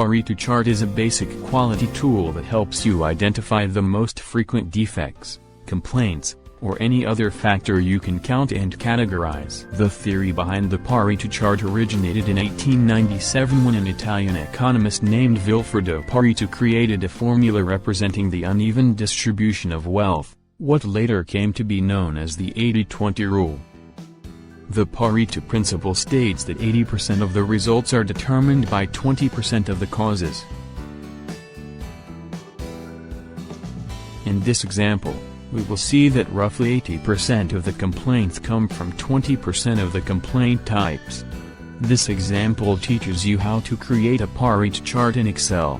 Pareto chart is a basic quality tool that helps you identify the most frequent defects, complaints, or any other factor you can count and categorize. The theory behind the Pareto chart originated in 1897 when an Italian economist named Vilfredo Pareto created a formula representing the uneven distribution of wealth, what later came to be known as the 80-20 rule. The Pareto principle states that 80% of the results are determined by 20% of the causes. In this example, we will see that roughly 80% of the complaints come from 20% of the complaint types. This example teaches you how to create a Pareto chart in Excel.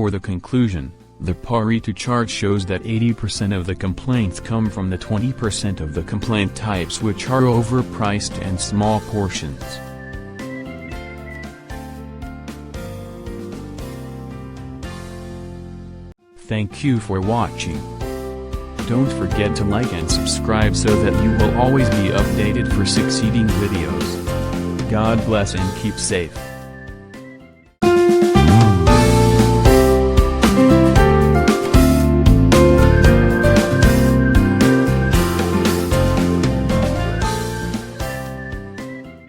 For the conclusion, the Pareto chart shows that 80% of the complaints come from the 20% of the complaint types which are overpriced and small portions. Thank you for watching. Don't forget to like and subscribe so that you will always be updated for succeeding videos. God bless and keep safe.